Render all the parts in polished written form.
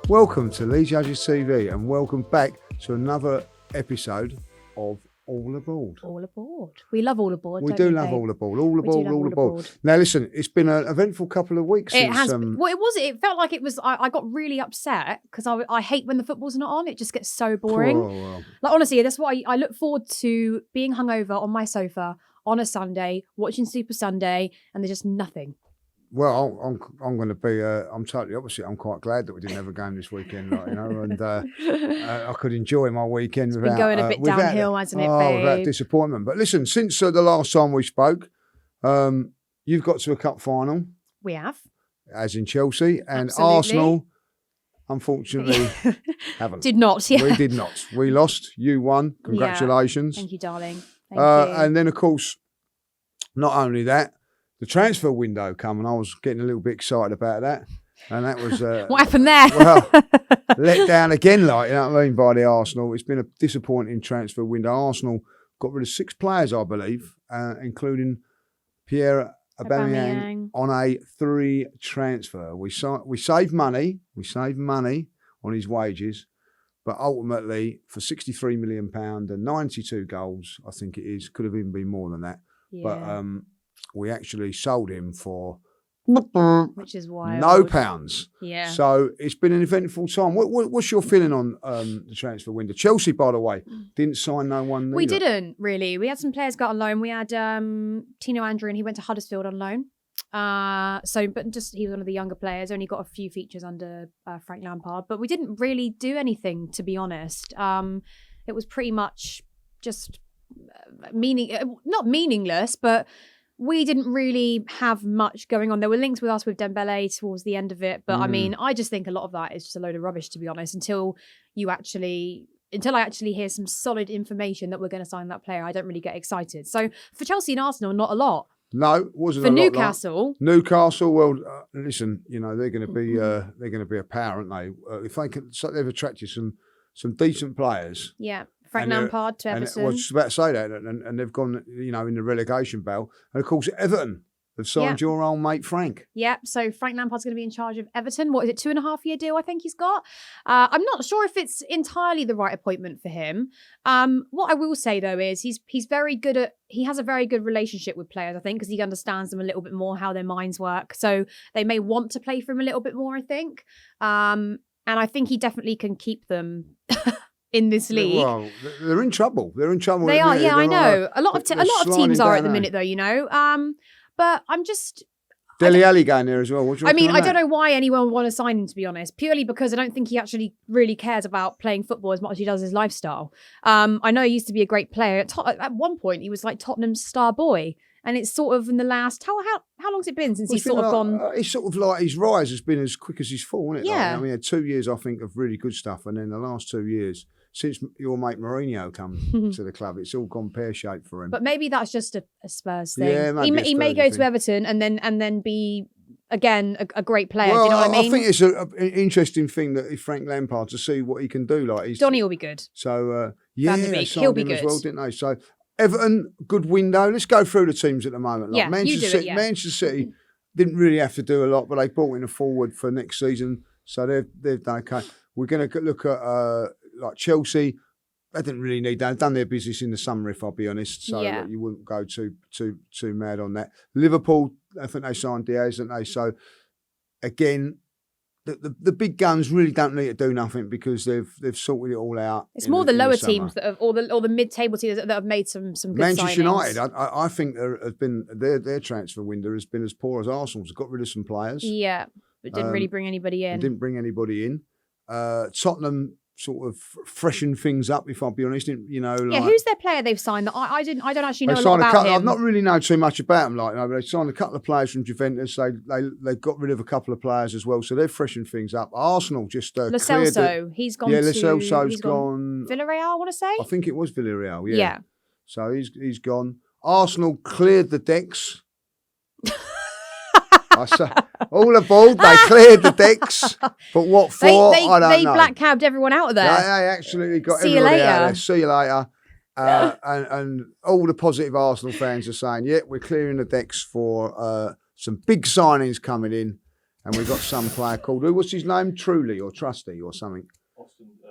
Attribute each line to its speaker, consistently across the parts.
Speaker 1: Welcome to Lee Judges TV and welcome back to another episode of All Aboard.
Speaker 2: All Aboard. We love All Aboard.
Speaker 1: We
Speaker 2: don't
Speaker 1: do
Speaker 2: we,
Speaker 1: love
Speaker 2: babe?
Speaker 1: All Aboard. All Aboard,
Speaker 2: love
Speaker 1: all
Speaker 2: All
Speaker 1: aboard.
Speaker 2: Aboard.
Speaker 1: Now listen, it's been an eventful couple of weeks.
Speaker 2: It
Speaker 1: since,
Speaker 2: has. Well, it was. It felt like it was. I got really upset because I hate when the football's not on. It just gets so boring.
Speaker 1: well.
Speaker 2: Like honestly, that's why I look forward to being hungover on my sofa on a Sunday, watching Super Sunday, and there's just nothing.
Speaker 1: Well, I'm going to be. I'm totally opposite. I'm quite glad that we didn't have a game this weekend, like, and I could enjoy my weekend
Speaker 2: It's
Speaker 1: without
Speaker 2: been going a bit downhill, hasn't it, babe?
Speaker 1: Without disappointment. But listen, since the last time we spoke, you've got to a cup final,
Speaker 2: We have.
Speaker 1: as in Chelsea, and
Speaker 2: Absolutely.
Speaker 1: Arsenal, unfortunately, haven't.
Speaker 2: Did not. Yeah.
Speaker 1: We did not. We lost. You won. Congratulations.
Speaker 2: Thank you, darling. Thank you.
Speaker 1: And then, of course, not only that, the transfer window come, and I was getting a little bit excited about that. And that was...
Speaker 2: What happened there?
Speaker 1: Well, let down again, like, you know what I mean, by the Arsenal. It's been a disappointing transfer window. Arsenal got rid of 6 players, I believe, including Pierre Aubameyang on a 3 transfer. We saved money. We saved money on his wages. But ultimately, for £63 million and 92 goals, I think it is, could have even been more than that.
Speaker 2: Yeah.
Speaker 1: But we actually sold him for
Speaker 2: which is wild.
Speaker 1: no pounds.
Speaker 2: Yeah.
Speaker 1: So it's been an eventful time. What's your feeling on the transfer window? Chelsea, by the way, didn't sign no one neither.
Speaker 2: We didn't really. We had some players got on loan. We had Tino Andrew, and he went to Huddersfield on loan. But just he was one of the younger players. Only got a few features under Frank Lampard, but we didn't really do anything, to be honest. It was pretty much just not meaningless, but we didn't really have much going on. There were links with us with Dembele towards the end of it, but I mean, I just think a lot of that is just a load of rubbish, to be honest. Until I actually hear some solid information that we're going to sign that player, I don't really get excited. So for Chelsea and Arsenal, not a lot.
Speaker 1: No, wasn't
Speaker 2: For
Speaker 1: a lot.
Speaker 2: Newcastle,
Speaker 1: Well, listen, you know they're going to be a power, aren't they? If they can, so they've attracted some decent players.
Speaker 2: yeah, Frank
Speaker 1: And,
Speaker 2: Lampard to
Speaker 1: And
Speaker 2: Everton.
Speaker 1: I was just about to say that, and they've gone, you know, in the relegation battle. And of course, Everton have signed your old mate Frank.
Speaker 2: Yeah, so Frank Lampard's going to be in charge of Everton. What is it, 2.5-year deal I think he's got? I'm not sure if it's entirely the right appointment for him. What I will say, though, is he's very good at... He has a very good relationship with players, I think, because he understands them a little bit more, how their minds work. So they may want to play for him a little bit more, I think. And I think he definitely can keep them... in this league.
Speaker 1: Well, they're in trouble. They're in trouble.
Speaker 2: They are, yeah, I know. A lot of
Speaker 1: sliding
Speaker 2: teams are at the
Speaker 1: down,
Speaker 2: minute, though, you know. But I'm just...
Speaker 1: Dele Alli going there as well. What do you
Speaker 2: I mean,
Speaker 1: reckon on
Speaker 2: I don't
Speaker 1: that?
Speaker 2: know why anyone would want to sign him, to be honest, purely because I don't think he actually really cares about playing football as much as he does his lifestyle. I know he used to be a great player. At one point, he was like Tottenham's star boy. And it's sort of in the last... How long's it been since he's sort of gone...
Speaker 1: He's sort of like, his rise has been as quick as his fall, isn't it?
Speaker 2: Yeah.
Speaker 1: Like, I mean, he had 2 years, I think, of really good stuff. And then the last 2 years... Since your mate Mourinho come to the club, it's all gone pear-shaped for him.
Speaker 2: But maybe that's just a Spurs thing.
Speaker 1: Yeah,
Speaker 2: he may go to Everton and then be, again, a great player.
Speaker 1: Well,
Speaker 2: do you know what I mean?
Speaker 1: I think it's an interesting thing that if Frank Lampard to see what he can do. Like
Speaker 2: Donny will be good.
Speaker 1: So,
Speaker 2: Van de
Speaker 1: they
Speaker 2: Beek,
Speaker 1: signed
Speaker 2: he'll be
Speaker 1: him as
Speaker 2: good.
Speaker 1: well, didn't they? So, Everton, good window. Let's go through the teams at the moment. Like
Speaker 2: Yeah, you do it, yeah.
Speaker 1: Manchester City didn't really have to do a lot, but they brought in a forward for next season. So they've done okay. We're going to look at like Chelsea. They didn't really need that. They've done their business in the summer, if I'll be honest. So you wouldn't go too mad on that. Liverpool, I think they signed Diaz, didn't they? So again, the big guns really don't need to do nothing because they've sorted it all out.
Speaker 2: It's more the lower teams that have, or the mid-table teams that have made some good
Speaker 1: Manchester
Speaker 2: signings.
Speaker 1: United, I think there has been their transfer window has been as poor as Arsenal's. Got rid of some players.
Speaker 2: Yeah, but didn't really bring anybody in.
Speaker 1: Didn't bring anybody in. Tottenham sort of freshen things up, if I'll be honest. You know, like,
Speaker 2: who's their player they've signed that I don't actually know
Speaker 1: they
Speaker 2: a lot
Speaker 1: signed
Speaker 2: about him.
Speaker 1: I've not really known too much about them, like, you know, but they signed a couple of players from Juventus. They got rid of a couple of players as well, so they've freshened things up. Arsenal just
Speaker 2: Lo
Speaker 1: cleared
Speaker 2: Celso, he's gone
Speaker 1: Lo
Speaker 2: to...
Speaker 1: Celso's gone...
Speaker 2: Villarreal, I want to say?
Speaker 1: I think it was Villarreal, yeah.
Speaker 2: Yeah.
Speaker 1: So he's gone. Arsenal cleared the decks. I say, all aboard, they cleared the decks. But what for? I don't know.
Speaker 2: They black cabbed everyone out of there.
Speaker 1: They absolutely got
Speaker 2: See you
Speaker 1: everybody
Speaker 2: later.
Speaker 1: out there. See you later. And all the positive Arsenal fans are saying, yeah, we're clearing the decks for some big signings coming in. and we got some player called, what's his name? Truly or Trusty or something.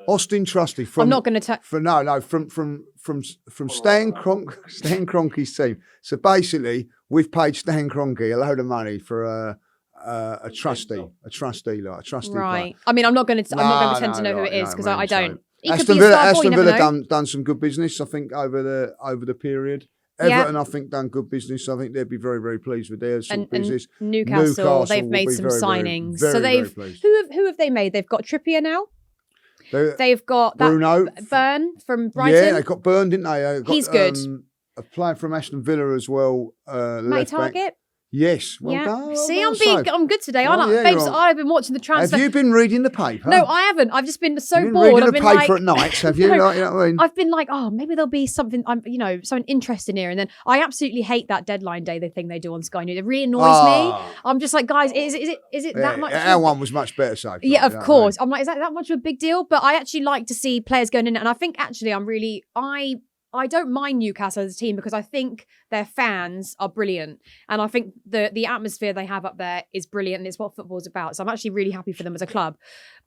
Speaker 1: Austin Trusty.
Speaker 2: I'm not going to...
Speaker 1: From Stan Kroenke's team. So basically, we've paid Stan Kroenke a load of money for a trustee
Speaker 2: Right.
Speaker 1: player.
Speaker 2: I mean, I'm not going to pretend to know who it is because I don't. He could
Speaker 1: Aston
Speaker 2: be a star boy, you never
Speaker 1: Villa
Speaker 2: know.
Speaker 1: done some good business, I think, over the period. Everton, I think, done good business. I think they'd be very, very pleased with their sort of business.
Speaker 2: Newcastle, they've made some signings. So who have they made? They've got Trippier now. They've got
Speaker 1: Bruno
Speaker 2: Burn from Brighton.
Speaker 1: Yeah, they got Burn, didn't they?
Speaker 2: He's good.
Speaker 1: A player from Aston Villa as well.
Speaker 2: Matty Target.
Speaker 1: Yes, well done.
Speaker 2: See, I'm good today, aren't I? Babes, I've been watching the transfer.
Speaker 1: Have you been reading the paper?
Speaker 2: No, I haven't. I've just been so
Speaker 1: You've been
Speaker 2: bored.
Speaker 1: Reading the paper at night, have you?
Speaker 2: No,
Speaker 1: you know what I mean?
Speaker 2: I've been like, maybe there'll be something, something interesting here. And then I absolutely hate that deadline day, the thing they do on Sky News. It really annoys me. I'm just like, guys, is it that much?
Speaker 1: Our one was much better, so.
Speaker 2: Yeah, of course. I'm like, is that much of a big deal? But I actually like to see players going in, and I think actually I don't mind Newcastle as a team because I think their fans are brilliant. And I think the atmosphere they have up there is brilliant and it's what football's about. So I'm actually really happy for them as a club.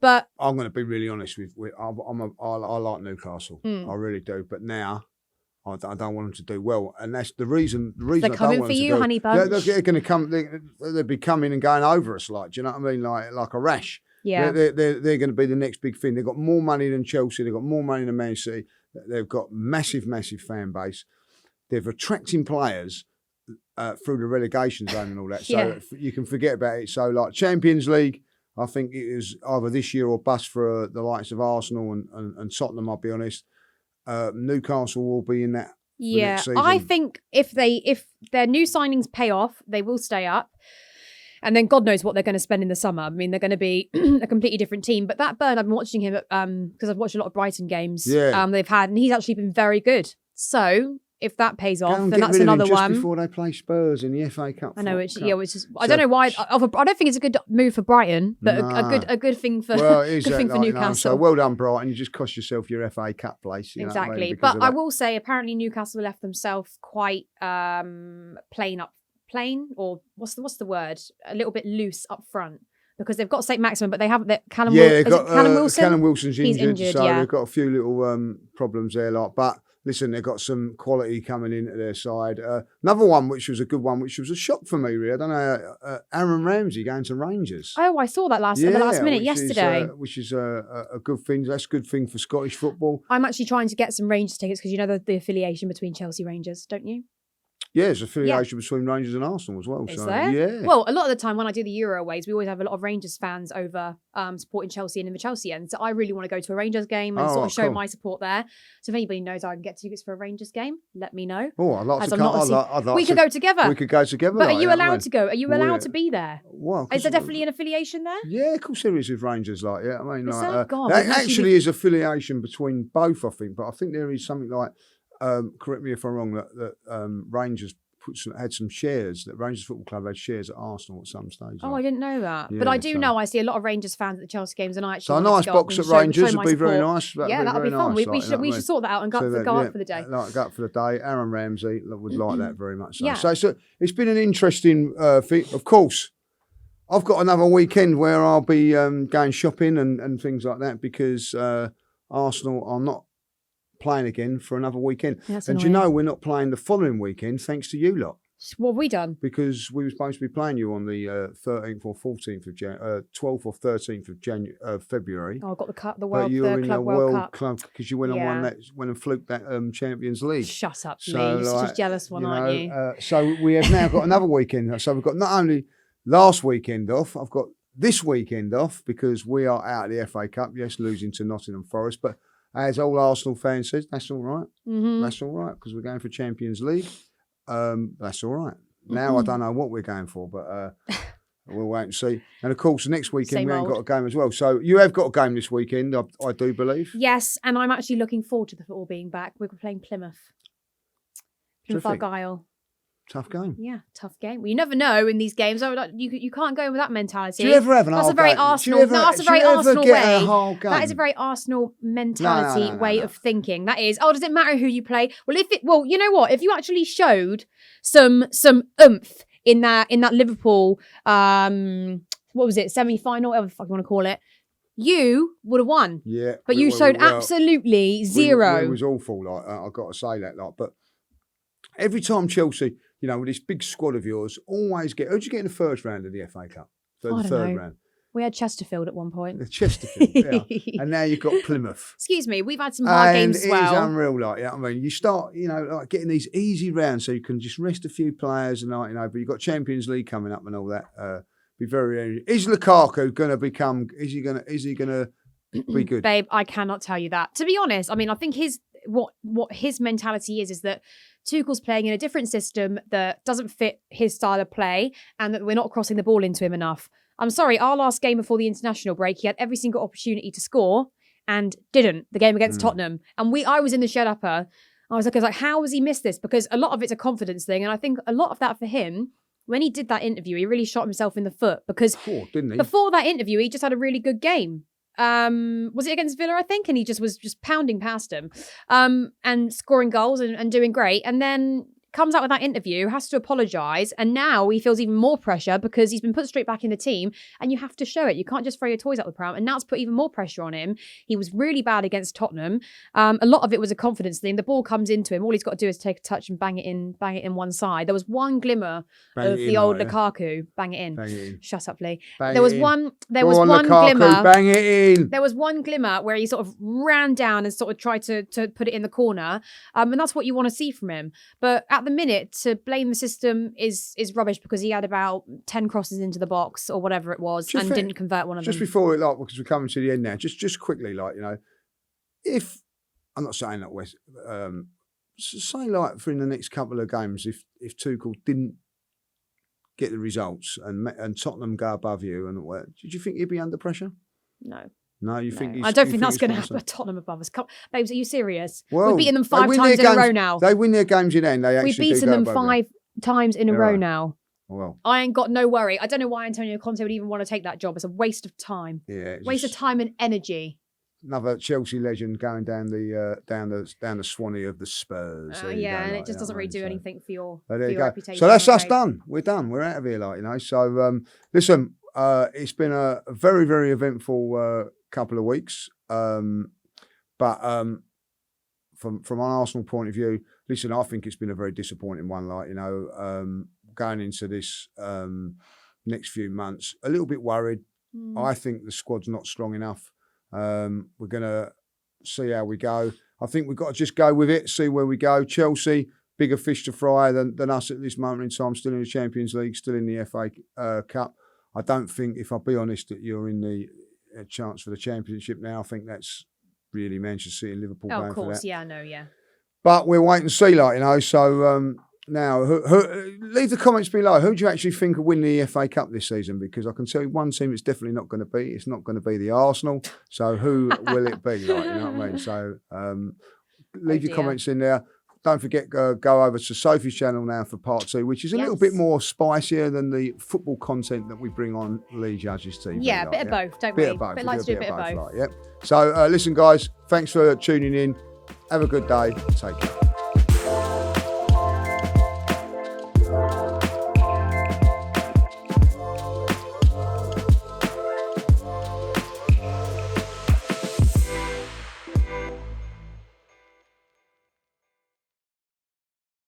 Speaker 2: But
Speaker 1: I'm going to be really honest with I like Newcastle. I really do. But now I don't want them to do well. And that's the reason
Speaker 2: they're coming for you, honey bunch.
Speaker 1: They're going to come. They'll be coming and going over us, like, do you know what I mean? Like a rash.
Speaker 2: Yeah.
Speaker 1: They're going to be the next big thing. They've got more money than Chelsea. They've got more money than Man City. They've got massive fan base. They're attracting players through the relegation zone and all that. So you can forget about it. So like Champions League, I think it is either this year or bust for the likes of Arsenal and Tottenham, I'll be honest. Newcastle will be in that for next season.
Speaker 2: I think if their new signings pay off, they will stay up. And then God knows what they're going to spend in the summer. I mean, they're going to be a completely different team. But that Burn, I've been watching him because I've watched a lot of Brighton games they've had, and he's actually been very good. So if that pays off, then that's another one.
Speaker 1: Just before they play Spurs in the FA Cup.
Speaker 2: I know, I don't know why. I don't think it's a good move for Brighton, but a good thing for Newcastle.
Speaker 1: So well done, Brighton. You just cost yourself your FA Cup place.
Speaker 2: Exactly. But I will say, apparently Newcastle left themselves quite plain, or what's the word? A little bit loose up front because they've got St. Maximin, but they haven't. Callum Wilson.
Speaker 1: Callum Wilson's injured.
Speaker 2: He's injured,
Speaker 1: so they've got a few little problems there. But listen, they've got some quality coming into their side. Another one, which was a good one, which was a shock for me, really. I don't know. Aaron Ramsey going to Rangers.
Speaker 2: Oh, I saw that at the last minute yesterday.
Speaker 1: Which is a good thing. That's a good thing for Scottish football.
Speaker 2: I'm actually trying to get some Rangers tickets because you know the affiliation between Chelsea Rangers, don't you?
Speaker 1: Yeah, there's affiliation between Rangers and Arsenal as well.
Speaker 2: Is there? Yeah. Well, a lot of the time when I do the Euro aways, we always have a lot of Rangers fans over supporting Chelsea and in the Chelsea end. So I really want to go to a Rangers game and sort of show my support there. So if anybody knows I can get tickets for a Rangers game, let me know.
Speaker 1: Oh, I'd like to come.
Speaker 2: We could go together.
Speaker 1: We could go together.
Speaker 2: But are you allowed to go? Are you allowed to be there?
Speaker 1: Well,
Speaker 2: is there definitely an affiliation there?
Speaker 1: Yeah, of course there is with Rangers. Like, yeah, I mean,
Speaker 2: there
Speaker 1: actually is affiliation between both, I think. But I think there is something like, correct me if I'm wrong, that Rangers had some shares, that Rangers Football Club had shares at Arsenal at some stage.
Speaker 2: Oh, I didn't know that. Yeah, but I do know I see a lot of Rangers fans at the Chelsea games, and I actually
Speaker 1: a nice box at Rangers would be very nice.
Speaker 2: That'd be fun. We should sort that out and go up for the day.
Speaker 1: Go up for the day. Aaron Ramsey would like that very much. So it's been an interesting thing. Of course, I've got another weekend where I'll be going shopping and things like that because Arsenal are not playing again for another weekend. And you know we're not playing the following weekend thanks to you lot.
Speaker 2: What have we done?
Speaker 1: Because we were supposed to be playing you on the 13th or 14th of 12th or 13th of February.
Speaker 2: Oh, I got the World Club.
Speaker 1: But you were in the World Club because you went and fluked that Champions League.
Speaker 2: Shut up, Lee. You're such a jealous one, aren't you?
Speaker 1: So we have now got another weekend. So we've got not only last weekend off, I've got this weekend off because we are out of the FA Cup. Yes, losing to Nottingham Forest, but as all Arsenal fans says, that's all right. Mm-hmm. That's all right because we're going for Champions League. That's all right. Now I don't know what we're going for, but we'll wait and see. And of course, next weekend we ain't got a game as well. So you have got a game this weekend, I do believe.
Speaker 2: Yes, and I'm actually looking forward to the football being back. We're playing Plymouth Argyle.
Speaker 1: Tough game.
Speaker 2: Yeah, tough game. Well, you never know in these games. You can't go in with that mentality.
Speaker 1: Do you ever have an
Speaker 2: That's a very Arsenal. That's a very Arsenal way. That is a very Arsenal mentality way of thinking. That is. Oh, does it matter who you play? Well, you know what? If you actually showed some oomph in that Liverpool what was it, semi-final, whatever the fuck you want to call it, you would have won.
Speaker 1: Yeah.
Speaker 2: But you showed absolutely zero.
Speaker 1: It was awful, like, I've got to say that, like, but every time Chelsea, you know, with this big squad of yours, always who'd you get in the first round of the FA Cup?
Speaker 2: I don't
Speaker 1: third
Speaker 2: know.
Speaker 1: round.
Speaker 2: We had Chesterfield at one point.
Speaker 1: The Chesterfield, yeah. And now you've got Plymouth.
Speaker 2: Excuse me, we've had some hard games as well.
Speaker 1: It is unreal, like, you know what I mean? You start, you know, like getting these easy rounds so you can just rest a few players and, like, you know, but you've got Champions League coming up and all that. Be very. Is Lukaku going to become? Is he going to be good?
Speaker 2: Babe, I cannot tell you that. To be honest, I mean, I think what his mentality is that Tuchel's playing in a different system that doesn't fit his style of play, and that we're not crossing the ball into him enough. I'm sorry, our last game before the international break, he had every single opportunity to score and didn't. The game against Tottenham, and I was in the shed upper. I was like, how has he missed this? Because a lot of it's a confidence thing, and I think a lot of that for him. When he did that interview, he really shot himself in the foot because
Speaker 1: didn't he?
Speaker 2: Before that interview, he just had a really good game. Was it against Villa, I think? And he just was pounding past him and scoring goals and doing great. And then comes out with that interview, has to apologise, and now he feels even more pressure because he's been put straight back in the team, and you have to show it. You can't just throw your toys out the pram, and now it's put even more pressure on him. He was really bad against Tottenham. A lot of it was a confidence thing. The ball comes into him. All he's got to do is take a touch and bang it in one side. There was one glimmer of the old Lukaku. Bang it in. Shut up, Lee. There was one glimmer.
Speaker 1: Bang it in.
Speaker 2: There was one glimmer where he sort of ran down and sort of tried to put it in the corner. And that's what you want to see from him. But at the minute, to blame the system is rubbish because he had about 10 crosses into the box or whatever it was and didn't convert one of them.
Speaker 1: Just before it, like, because we're coming to the end now, just quickly, like, you know, if I'm not saying that West, say like for in the next couple of games, if Tuchel didn't get the results and Tottenham go above you, and what, did you think he'd be under pressure?
Speaker 2: No,
Speaker 1: you think?
Speaker 2: I don't think that's going to happen. Tottenham above us. Babes, are you serious?
Speaker 1: Well,
Speaker 2: we've beaten them 5 times in a row now.
Speaker 1: They win their games in the end.
Speaker 2: We've beaten them 5 times in a row now.
Speaker 1: Well,
Speaker 2: I ain't got no worry. I don't know why Antonio Conte would even want to take that job. It's a waste of time.
Speaker 1: Yeah,
Speaker 2: waste of time and energy.
Speaker 1: Another Chelsea legend going down the Swanee of the Spurs.
Speaker 2: Yeah, and it just doesn't really do anything for your reputation.
Speaker 1: So that's us done. We're done. We're out of here, like, you know. So listen, it's been a very, very eventful couple of weeks. But from an Arsenal point of view, listen, I think it's been a very disappointing one. Like, you know, going into this next few months, a little bit worried. I think the squad's not strong enough. We're going to see how we go. I think we've got to just go with it, see where we go. Chelsea, bigger fish to fry than us at this moment in time, still in the Champions League, still in the FA Cup. I don't think, if I'll be honest, that you're in the chance for the Championship now. I think that's really Manchester City and Liverpool going for that.
Speaker 2: Of course, yeah, no, yeah.
Speaker 1: But we'll wait and see, like, you know. So now, leave the comments below. Who do you actually think will win the FA Cup this season? Because I can tell you one team it's definitely not going to be. It's not going to be the Arsenal. So who will it be? Like, you know what I mean? So leave your comments in there. Don't forget, go over to Sophie's channel now for part 2, which is a little bit more spicier than the football content that we bring on Lee Judges TV.
Speaker 2: Yeah, bit of both, don't we?
Speaker 1: Bit of both.
Speaker 2: Like to do a bit of both.
Speaker 1: Like, yeah. So listen, guys, thanks for tuning in. Have a good day. Take care.